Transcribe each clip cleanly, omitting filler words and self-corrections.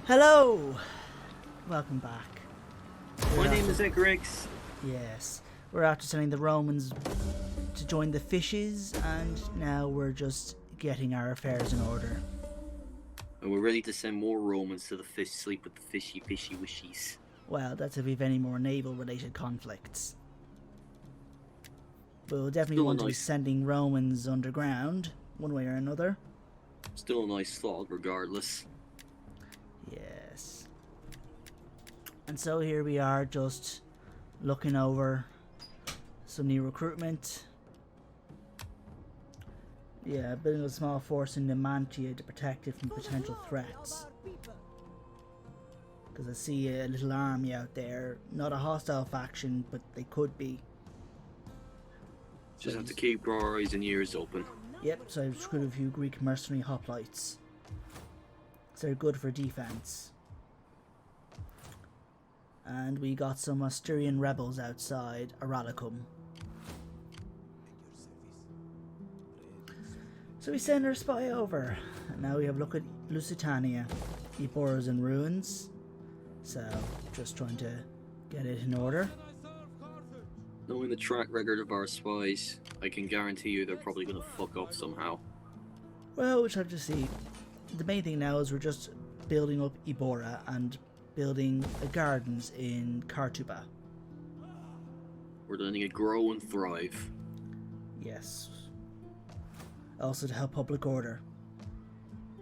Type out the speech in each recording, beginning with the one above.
Hello! Welcome back. My name is Egrex. Yes, we're after sending the Romans to join the fishes, and now we're just getting our affairs in order. And we're ready to send more Romans to the fish sleep with the fishy wishies. Well, that's if we've any more naval-related conflicts. We'll definitely want to be sending Romans underground, one way or another. Still a nice thought, regardless. Yes. And so here we are, just looking over some new recruitment. Yeah, building a small force in Numantia to protect it from potential threats. Because I see a little army out there. Not a hostile faction, but they could be. Just have to keep our eyes and ears open. Yep, so I've recruited a few Greek mercenary hoplites. So they're good for defense. And we got some Asturian rebels outside Aralicum. So we send our spy over. And now we have a look at Lusitania. Ebora's in ruins. So, just trying to get it in order. Knowing the track record of our spies, I can guarantee you they're probably going to fuck up somehow. Well, we'll have to see. The main thing now is we're just building up Ebora and building gardens in Qartuba. We're letting it grow and thrive. Yes. Also to help public order.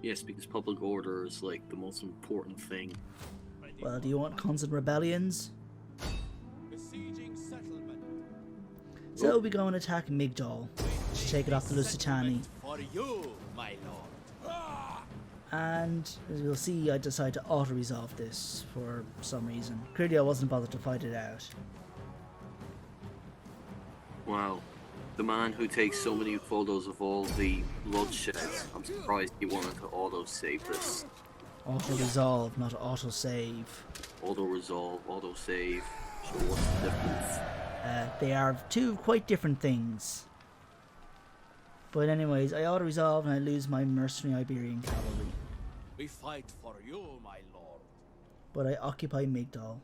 Yes, because public order is like the most important thing. Well, do you want constant rebellions? So we go and attack Migdol to take it off the Lusitani. And as we'll see, I decide to auto-resolve this for some reason. Clearly I wasn't bothered to fight it out. Wow. The man who takes so many photos of all the bloodshed, I'm surprised he wanted to auto-save this. Auto-resolve, not auto-save. Auto-resolve, auto-save. So what's the difference? They are two quite different things. But anyways, I auto-resolve and I lose my mercenary Iberian cavalry. We fight for you, my lord. But I occupy Migdol.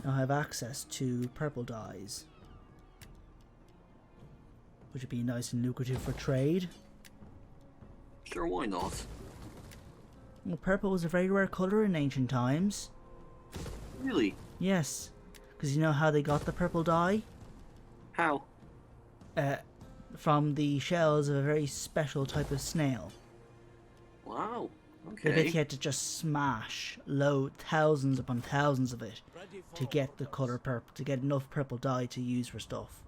Now I have access to purple dyes, which would be nice and lucrative for trade. Sure, why not? Well, purple was a very rare colour in ancient times. Really? Yes. Because you know how they got the purple dye? How? From the shells of a very special type of snail. Wow. Like Okay. if you had to just smash thousands upon thousands of it to get the colour purple, to get enough purple dye to use for stuff.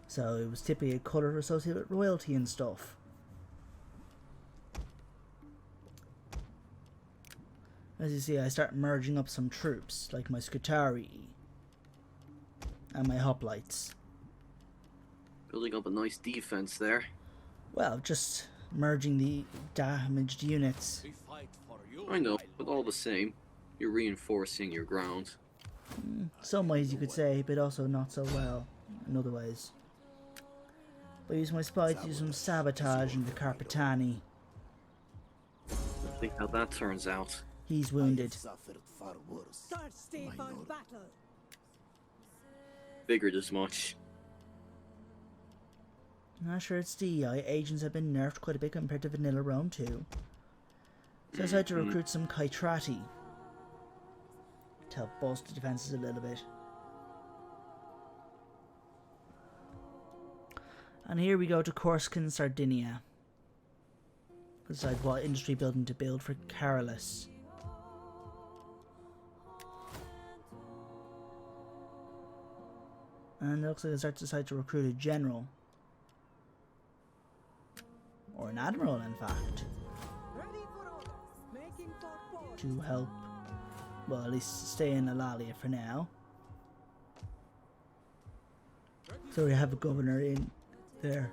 So it was typically a colour associated with royalty and stuff. As you see, I start merging up some troops, like my Scutari and my hoplites. Building up a nice defense there. Well, just merging the damaged units. We fight for you, I know, my but lord. all the same, you're reinforcing your ground. Some ways you could say, but also not so well in other ways. I use my spy to do some sabotage in the Carpetani. Let's see how that turns out. He's wounded. Suffered far worse. Thirsty My for lord. battle. Figured as much. I'm not sure it's DEI. Agents have been nerfed quite a bit compared to Vanilla Rome too. So I decided to recruit some Qart-Hadasht to help bolster defenses a little bit. And here we go to Corsican Sardinia. Decide what industry building to build for Carolus. And it looks like I decide to recruit a general. Or an admiral, in fact. Ready for orders. Making top To help, well, at least stay in Alalia for now. So we have a governor in there.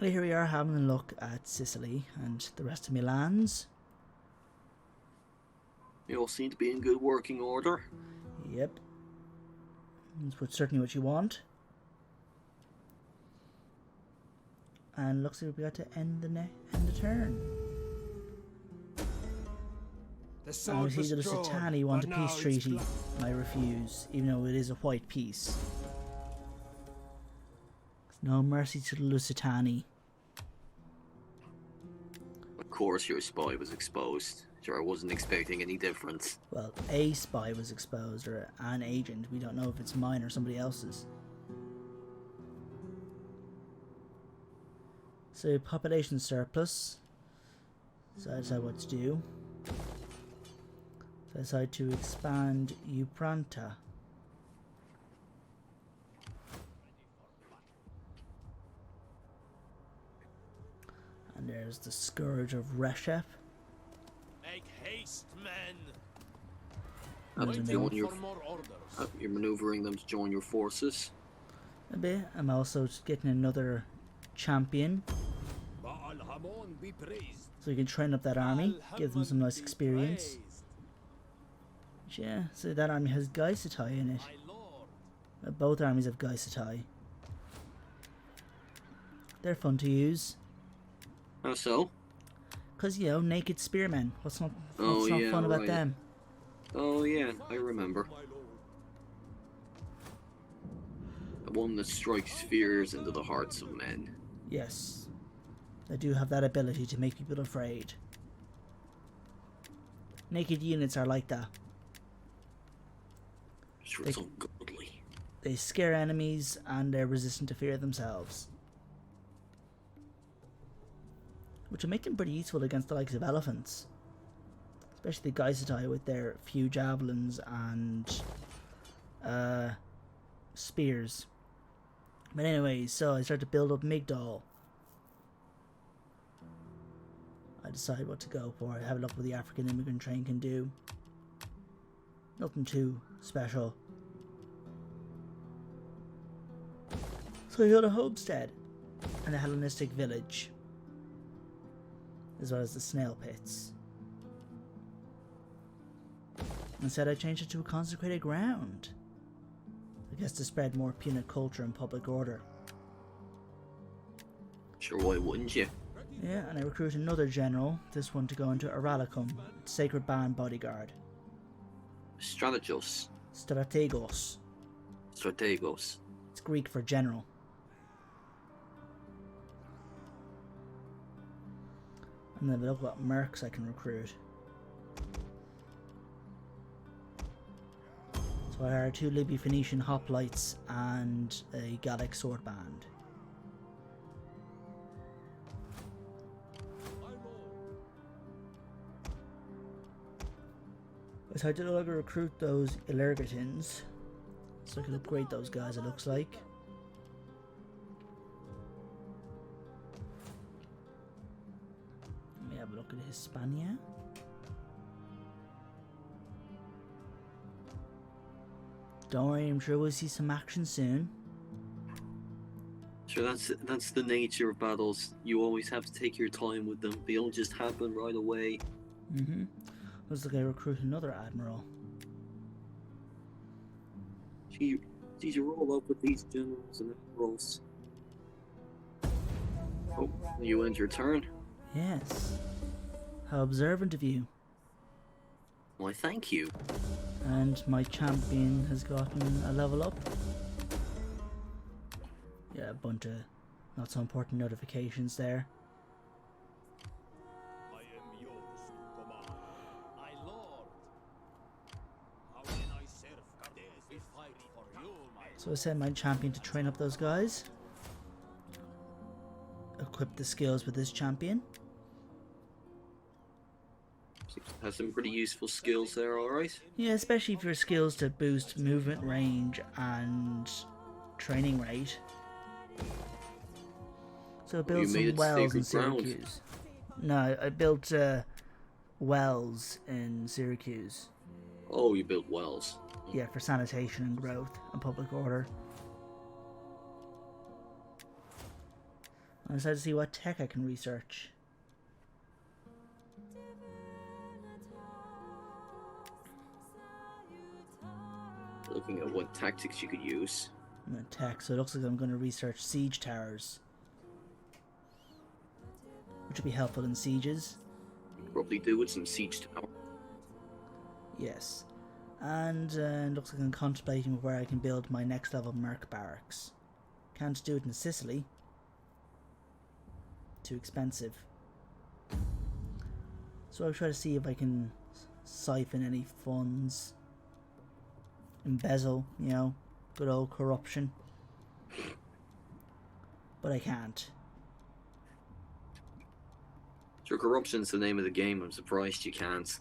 Well, here we are having a look at Sicily and the rest of Milan's. They all seem to be in good working order. Yep. That's certainly what you want. And looks like we got to end the turn. The I sword see was the drawn, Lusitani want a but now peace it's treaty, blood. and I refuse, even though it is a white peace. No mercy to the Lusitani. Of course your spy was exposed. Sure, I wasn't expecting any difference. Well, a spy was exposed, or an agent. We don't know if it's mine or somebody else's. So, population surplus. So I decide what to do. So I decide to expand Upranta. And there's the Scourge of Reshef. Make haste, men. Wait Wait a Join minute. your, for more orders. you're maneuvering them to join your forces. A bit. I'm also getting another champion, Baal Hamon be praised. so we can train up that army, give them some nice Be experience. praised, Yeah, so that army has Gaisatai in it. my lord. Both armies have Gaisatai. They're fun to use. How so? Because, you know, naked spearmen. What's not Oh, yeah, fun about right. them? Oh yeah, I remember. My lord. The one that strikes fears into the hearts of men. Yes. They do have that ability to make people afraid. Naked units are like that. Sure, They- so godly. They scare enemies and they're resistant to fear themselves. Which will make them pretty useful against the likes of elephants. Especially the Gaisatai with their few javelins and spears. But anyways, so I start to build up Migdol. I decide what to go for. I have a look what the African immigrant train can do. Nothing too special. So I got a homestead and a Hellenistic village, as well as the snail pits. Instead, I changed it to a consecrated ground. I guess to spread more Punic culture and public order. Sure, why wouldn't you? Yeah, and I recruit another general, this one to go into Aralicum, Sacred Band Bodyguard. Strategos. Strategos. Strategos. It's Greek for general. And then look what mercs I can recruit. So I hired 2 Libby Phoenician hoplites and a Gallic sword band. So I did no longer recruit those Illergatins, so I can upgrade those guys, it looks like. Let me have a look at Hispania. Don't worry, I'm sure we'll see some action soon. Sure, that's the nature of battles. You always have to take your time with them. They don't just happen right away. Looks like I recruit another admiral. Gee, these are all up with these generals and admirals. Oh, you end your turn. Yes. How observant of you. Why, thank you. And my champion has gotten a level up. Yeah, a bunch of not so important notifications there. I am yours to command. My lord. How can I serve Carthage? We fight for you, my So I send my champion to train up those guys. Equip the skills with this champion. Has some pretty useful skills there, alright? Yeah, especially for skills to boost movement range and training rate. So I built you made some it wells in sacred ground. Syracuse. No, I built wells in Syracuse. Oh, you built wells. Yeah, for sanitation and growth and public order. I decided to see what tech I can research. Looking at what tactics you could use. Tech, so it looks like I'm going to research siege towers, which will be helpful in sieges. Probably do with some siege tower. Yes, and it looks like I'm contemplating where I can build my next level merc barracks. Can't do it in Sicily. Too expensive. So I'll try to see if I can siphon any funds. Embezzle, you know, good old corruption. But I can't. Sure, corruption's the name of the game. I'm surprised you can't.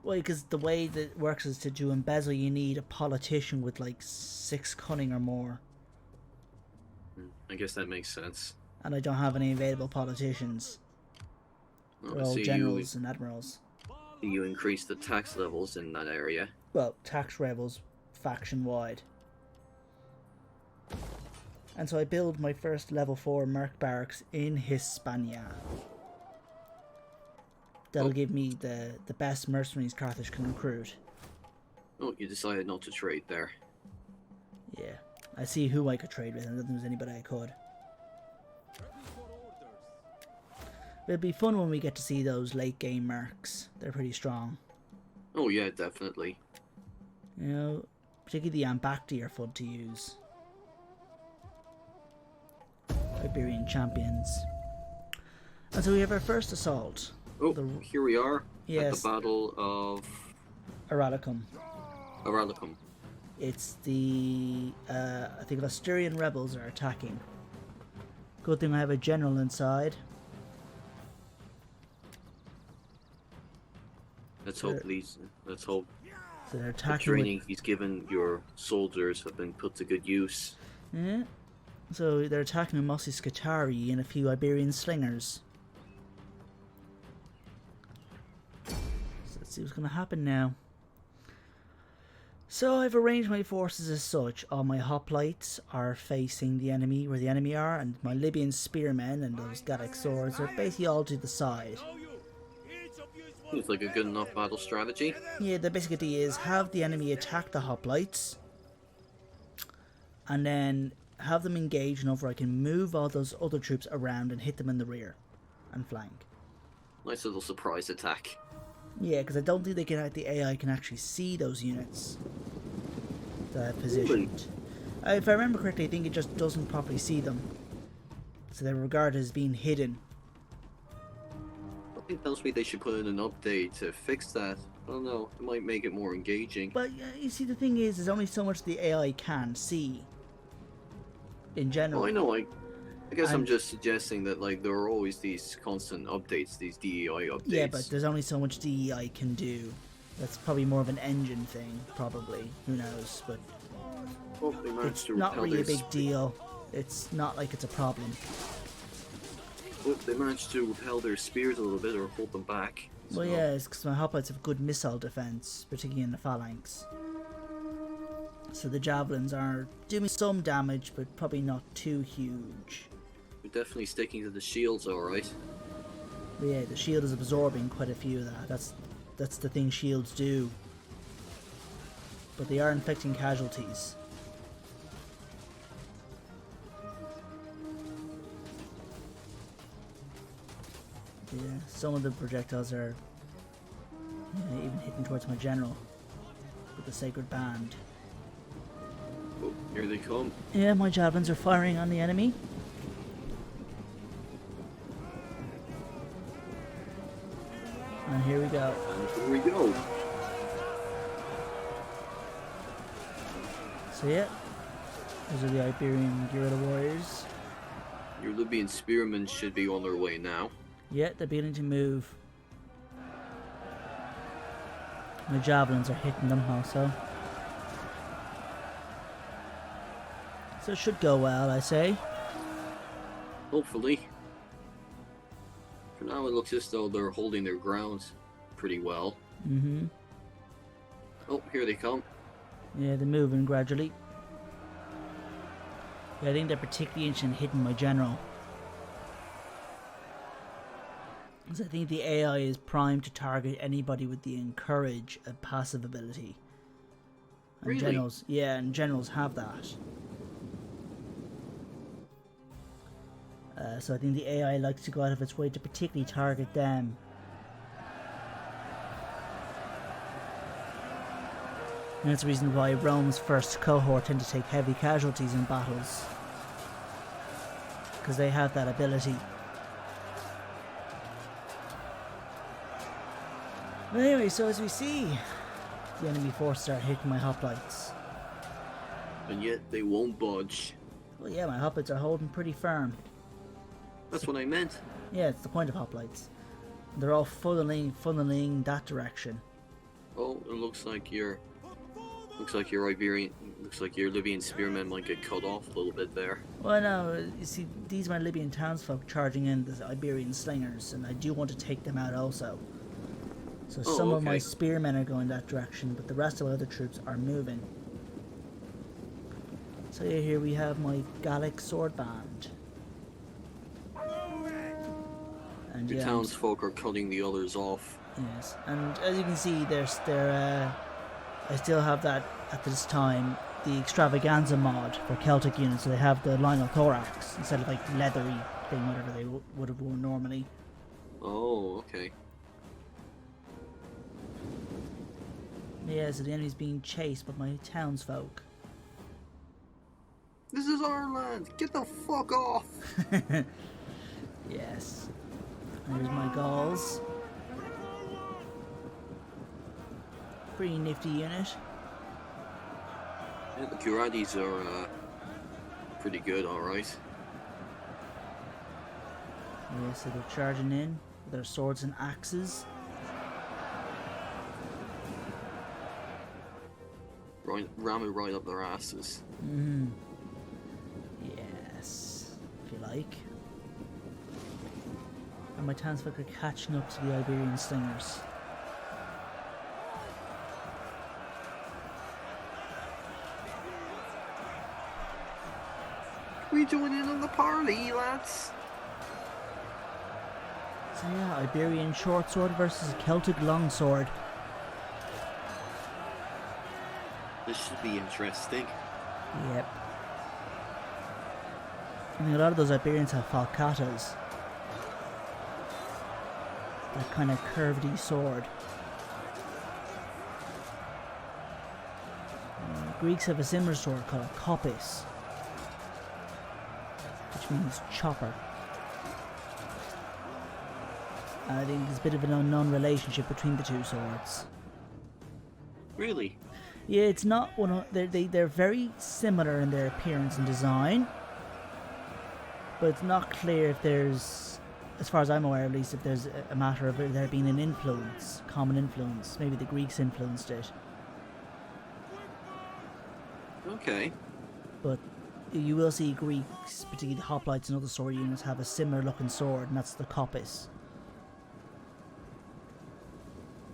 Well, because the way that it works is to do embezzle, you need a politician with like 6 cunning or more. I guess that makes sense. And I don't have any available politicians. They're all generals and admirals. You increase the tax levels in that area. Well, tax rebels, faction-wide. And so I build my first level 4 merc barracks in Hispania. That'll give me the best mercenaries Carthage can recruit. Oh, you decided not to trade there. Yeah. I see who I could trade with, and I don't think there's anybody I could. But it'll be fun when we get to see those late game mercs. They're pretty strong. Oh yeah, definitely. You know, particularly the Ambacti are fun to use. Iberian champions. And so we have our first assault. Oh, here we are Yes. at the Battle of Aralicum. Aralicum. It's the, I think Asturian rebels are attacking. Good thing I have a general inside. Let's hope So they're the attacking training he's given your soldiers have been put to good use. Yeah. So they're attacking with Mossi Scutari and a few Iberian slingers. So let's see what's going to happen now. So I've arranged my forces as such. All my hoplites are facing the enemy, where the enemy are, and my Libyan spearmen and those Gallic swords are basically all to the side. Seems like a good enough battle strategy. Yeah, the basic idea is have the enemy attack the hoplites, and then have them engage enough where I can move all those other troops around and hit them in the rear and flank. Nice little surprise attack. Yeah, because I don't think the AI can actually see those units that I've positioned. If I remember correctly, I think it just doesn't properly see them, so they're regarded as being hidden. Something tells me they should put in an update to fix that. I don't know, it might make it more engaging. But you see, the thing is, there's only so much the AI can see in general. Oh, I know. I guess I'm just suggesting that like there are always these constant updates, these DEI updates. Yeah, but there's only so much DEI can do. That's probably more of an engine thing, probably. Who knows? But well, they managed it's to not repel really a their big deal. It's not like it's a problem. Well, they managed to repel their spears a little bit or hold them back. Well, yeah, it's because my hoplites have good missile defense, particularly in the phalanx. So the javelins are doing some damage, but probably not too huge. We're definitely sticking to the shields, alright. But yeah, the shield is absorbing quite a few of that. That's the thing shields do. But they are inflicting casualties. Yeah, some of the projectiles are even hitting towards my general with the sacred band. Oh, here they come. Yeah, my javelins are firing on the enemy. And here we go. And here we go. So yeah, those are the Iberian guerrilla warriors. Your Libyan spearmen should be on their way now. Yeah, they're beginning to move. My javelins are hitting them also. So it should go well, I say. Hopefully. For now it looks as though they're holding their ground pretty well. Mm-hmm. Oh, here they come. Yeah, they're moving gradually. Yeah, I think they're particularly interested in hitting my general. Because I think the AI is primed to target anybody with the encourage and passive ability. And Really? generals, yeah, and generals have that. So I think the AI likes to go out of its way to particularly target them. And that's the reason why Rome's first cohort tend to take heavy casualties in battles. Because they have that ability. But anyway, so as we see, the enemy forces start hitting my hoplites. And yet they won't budge. Well, yeah, my hoplites are holding pretty firm. That's what I meant. Yeah, it's the point of hoplites. They're all funneling that direction. Oh, it looks like your Iberian, looks like your Libyan spearmen might get cut off a little bit there. Well, no, you see, these are my Libyan townsfolk charging in the Iberian slingers, and I do want to take them out also. So Oh, some of my okay. spearmen are going that direction, but the rest of my other troops are moving. So yeah, here we have my Gallic sword band. And Your yeah, townsfolk are cutting the others off. yes, and as you can see, I still have that at this time, the Extravaganza mod for Celtic units, so they have the Lionel thorax instead of like leathery thing, whatever they would have worn normally. Oh, okay. Yeah, so the enemy's being chased by my townsfolk. This is our land. Get the fuck off. Yes. There's my Gauls. Pretty nifty unit. Yeah, the Qart-Hadasht are pretty good, alright. Yeah, so they're charging in with their swords and axes. Right, ram it right up their asses. Yes, if you like. And my townsfolk are catching up to the Iberian slingers. We join in on the party, lads. So yeah, Iberian short sword versus Celtic longsword. This should be interesting. Yep. I mean, a lot of those Iberians have falcatas. That kind of curvedy sword. Greeks have a similar sword called kopis, which means chopper. And I think there's a bit of an unknown relationship between the two swords. Really? Yeah, it's not one of they're very similar in their appearance and design, but it's not clear if there's, as far as I'm aware at least, if there's a matter of there being an influence, common influence. Maybe the Greeks influenced it, Okay. but you will see Greeks, particularly the hoplites and other sword units, have a similar looking sword, and that's the kopis.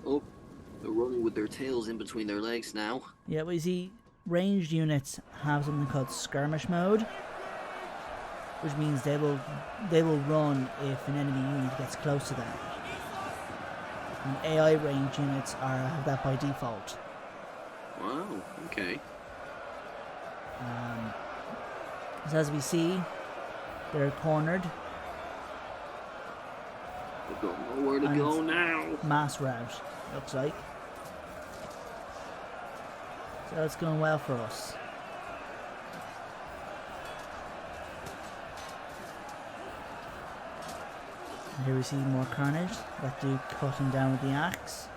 Oh, they're running with their tails in between their legs now. Yeah, but you see, ranged units have something called skirmish mode, which means they will run if an enemy unit gets close to them. And AI ranged units have that by default. Wow, okay. So as we see, they're cornered. They've got nowhere to And go now. Mass rout, looks like. So it's going well for us. And here we see more carnage. That dude cutting down with the axe.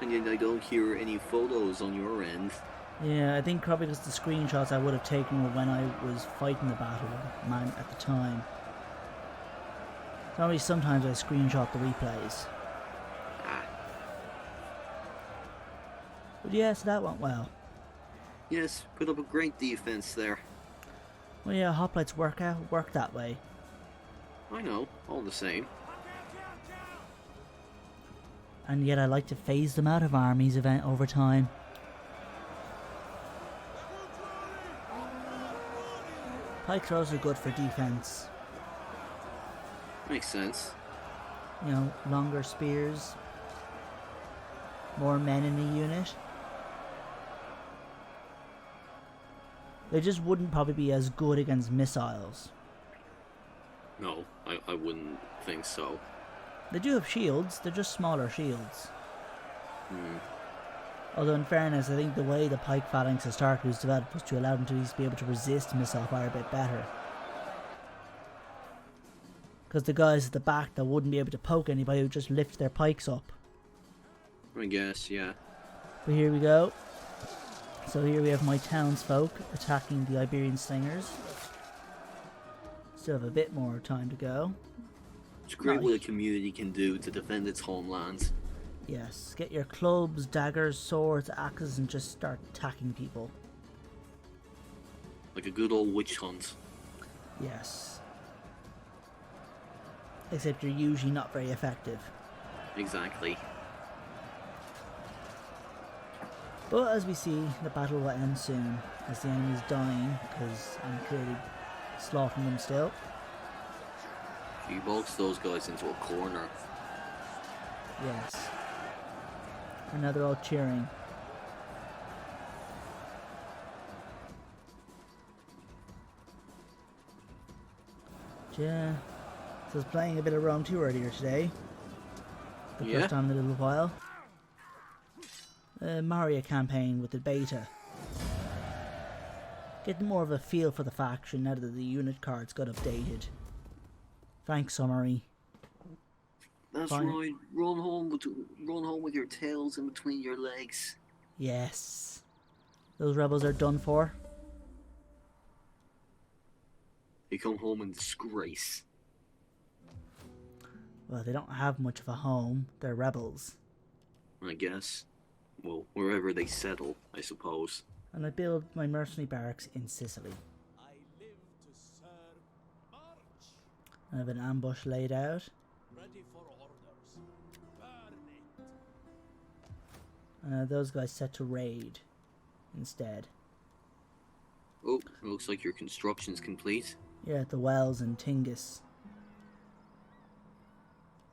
And yet I don't hear any photos on your end. Yeah, I think probably just the screenshots I would have taken were when I was fighting the battle man at the time. So only sometimes I screenshot the replays. Ah. But yeah, so that went well. Yes, put up a great defense there. Well, yeah, hoplites work that way. I know, all the same. And yet I like to phase them out of armies event over time. Pike throws are good for defense. Makes sense. You know, longer spears. more men in a unit. They just wouldn't probably be as good against missiles. No, I wouldn't think so. They do have shields, they're just smaller shields. Hmm. Although in fairness, I think the way the pike phalanx historically was developed was to allow them to at least be able to resist missile fire a bit better. Because the guys at the back that wouldn't be able to poke anybody would just lift their pikes up. I guess, yeah. But here we go. So here we have my townsfolk attacking the Iberian slingers. Still have a bit more time to go. It's great Nice. what a community can do to defend its homeland. Yes, get your clubs, daggers, swords, axes and just start attacking people. Like a good old witch hunt. Yes. Except you're usually not very effective. Exactly. But as we see, the battle will end soon, as the enemy is dying, because I'm clearly slaughtering them still. He bolts those guys into a corner. Yes. And now they're all cheering. Yeah. So I was playing a bit of Rome 2 earlier today. The Yeah? first time in a little while. Mario campaign with the beta. Getting more of a feel for the faction now that the unit cards got updated. Thanks, summary. That's Fine. right. Run home with your tails in between your legs. Yes. Those rebels are done for. They come home in disgrace. Well, they don't have much of a home. They're rebels. I guess. Well, wherever they settle, I suppose. And I build my mercenary barracks in Sicily. I live to serve. March! I have an ambush laid out. Ready for orders. Burn it. And those guys set to raid instead. Oh, it looks like your construction's complete. Yeah, at the wells in Tingis.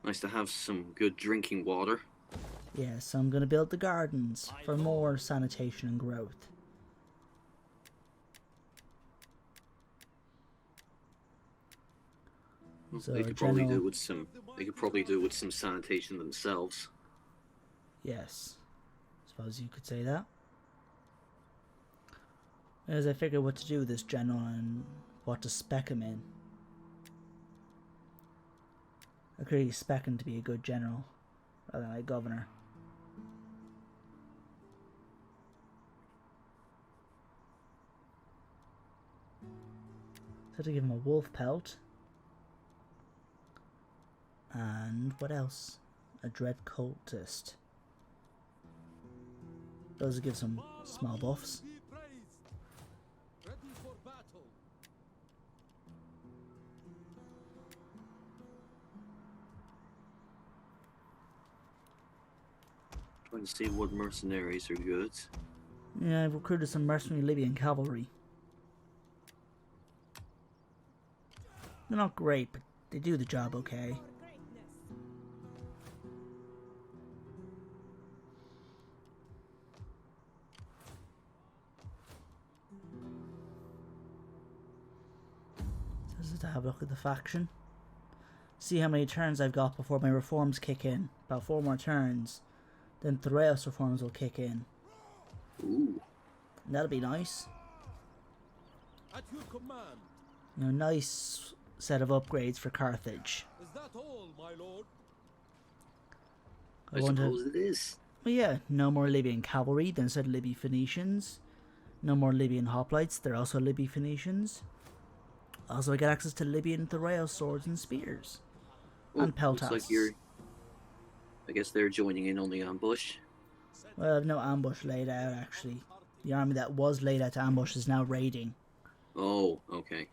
Nice to have some good drinking water. Yeah, so I'm going to build the gardens for more sanitation and growth. So They could probably do with some. They could probably do with some sanitation themselves. Yes, suppose you could say that. As I figure what to do with this general and what to spec him in. I could really spec him to be a good general rather than a governor. So to give him a wolf pelt. And what else? A dread cultist. Those will give some small buffs. Be praised. Ready for battle. Trying to see what mercenaries are good. Yeah, I've recruited some mercenary Libyan cavalry. They're not great, but they do the job okay. This is to have a look at the faction. See how many turns I've got before my reforms kick in. About 4 more turns. Then Thraeus reforms will kick in. Ooh. And that'll be nice. At your command. You know, nice set of upgrades for Carthage. Is that all, my lord? I want suppose it is. Well, yeah, no more Libyan cavalry, then instead Libyan Phoenicians. No more Libyan hoplites, they're also Libyan Phoenicians. Also, I get access to Libyan Thraeus swords and spears. And peltasts. Looks like you're. I guess they're joining in on the ambush. Well, I have no ambush laid out, actually. The army that was laid out to ambush is now raiding. Oh, okay.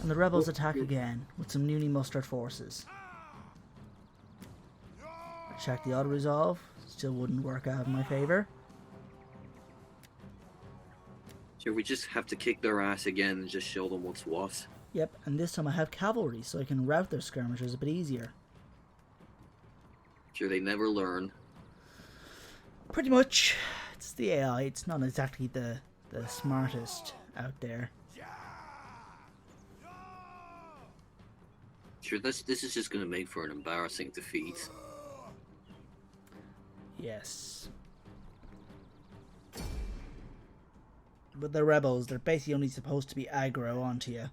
And the rebels attack again, with some newly mustered forces. I checked the auto-resolve, still wouldn't work out in my favour. So we just have to kick their ass again and just show them what's what. Yep, and this time I have cavalry, so I can route their skirmishers a bit easier. Sure, they never learn. Pretty much. It's the AI, it's not exactly the smartest out there. Sure, this is just going to make for an embarrassing defeat. Yes. But the rebels, they're basically only supposed to be aggro onto you.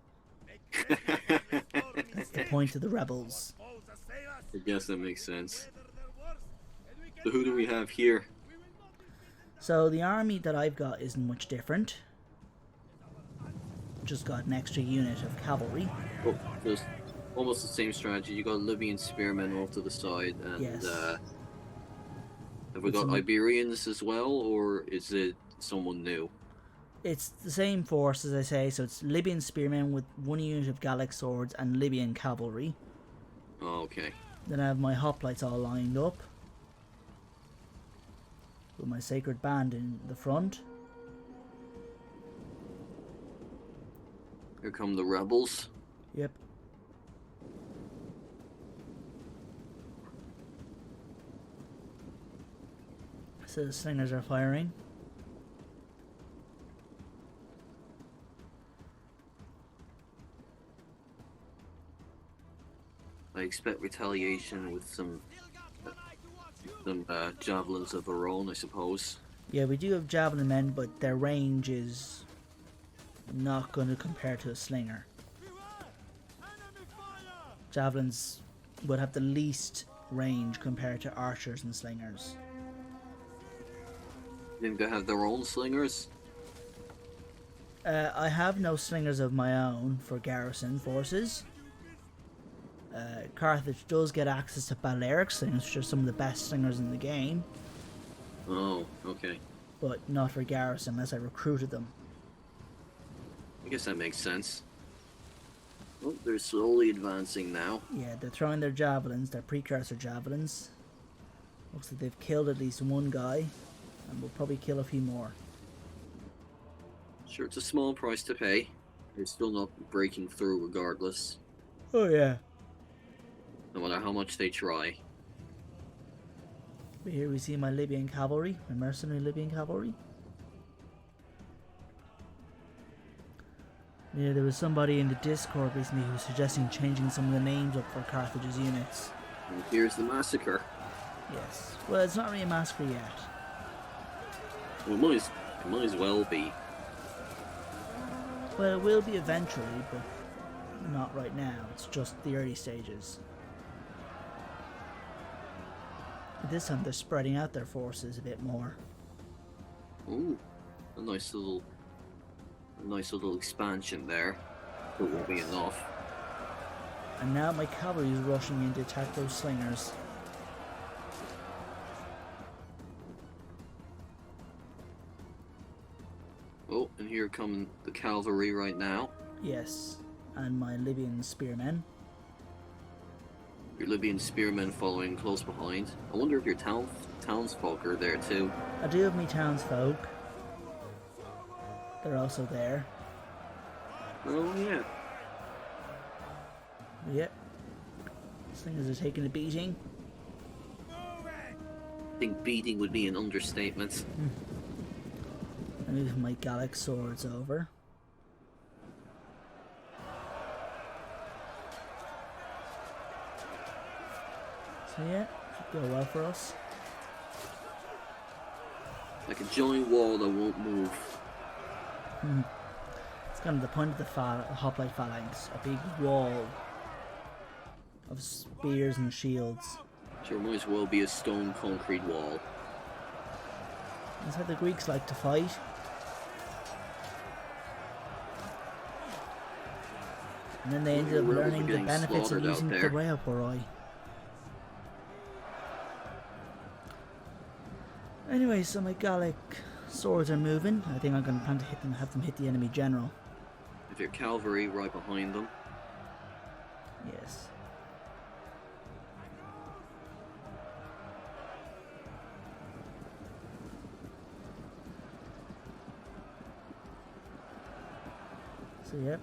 That's the point of the rebels. I guess that makes sense. So who do we have here? So the army that I've got isn't much different. Just got an extra unit of cavalry. Oh, just almost the same strategy. You got Libyan spearmen off to the side, and Yes. have we got Iberians as well, or is it someone new? It's the same force, as I say, so it's Libyan spearmen with 1 unit of Gallic swords and Libyan cavalry. Oh, okay. Then I have my hoplites all lined up, with my sacred band in the front. Here come the rebels. Yep. So the slingers are firing. I expect retaliation with some javelins of our own, I suppose. Yeah, we do have javelin men, but their range is not going to compare to a slinger. Javelins would have the least range compared to archers and slingers. Think they have their own slingers? I have no slingers of my own for garrison forces. Carthage does get access to Balearic slingers, which are some of the best slingers in the game, Oh, okay. but not for garrison unless I recruited them. I guess that makes sense. Oh, they're slowly advancing now. Yeah, they're throwing their javelins, their precursor javelins. Looks like they've killed at least one guy, and will probably kill a few more. Sure, it's a small price to pay. They're still not breaking through regardless, Oh yeah. no matter how much they try. But here we see my Libyan cavalry, my mercenary Libyan cavalry. Yeah, there was somebody in the Discord recently who was suggesting changing some of the names up for Carthage's units. And here's the massacre. Yes. Well, it's not really a massacre yet. Well, it might as well be. Well, it will be eventually, but not right now. It's just the early stages. This time they're spreading out their forces a bit more. Ooh, a nice little expansion there. But won't be enough. And now my cavalry is rushing in to attack those slingers. Oh, and here come the cavalry right now. Yes, and my Libyan spearmen. Your Libyan spearmen following close behind. I wonder if your townsfolk are there too. I do have my townsfolk. They're also there. Oh yeah. Yep. Slingers are taking a beating. I think beating would be an understatement. I move my Gallic swords over. So yeah, should go well for us. Like a giant wall that won't move. It's kind of the point of the hoplite phalanx, a big wall of spears and shields. Sure, might as well be a stone concrete wall. That's how the Greeks like to fight. And then they ended up Rebels are learning the getting benefits of slaughtered out using the there. Railporoi. Anyway, so my Gallic swords are moving. I think I'm going to plan to hit them, have them hit the enemy general. With your cavalry right behind them. Yes. So yep.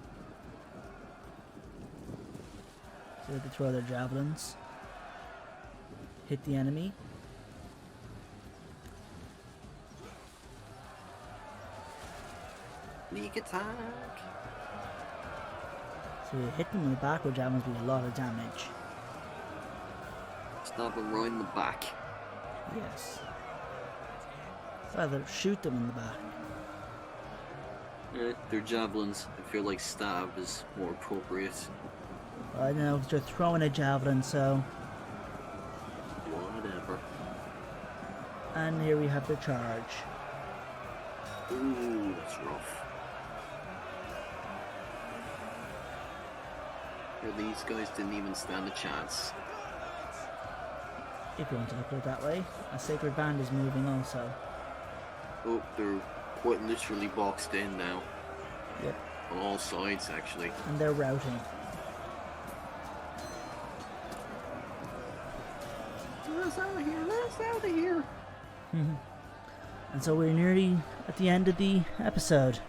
So they throw their javelins. Hit the enemy. Sneak attack. So you hit them in the back with javelins do a lot of damage. Stab them right in the back. Yes. Rather shoot them in the back. They're javelins. I feel like stab is more appropriate. I know they're throwing a javelin, so. Whatever. And here we have the charge. Ooh, that's rough. These guys didn't even stand a chance. If you want to look at it that way. A sacred band is moving also. Oh, they're quite literally boxed in now. Yep. On all sides, actually. And they're routing. Let us out of here! Let us out of here! And so we're nearly at the end of the episode.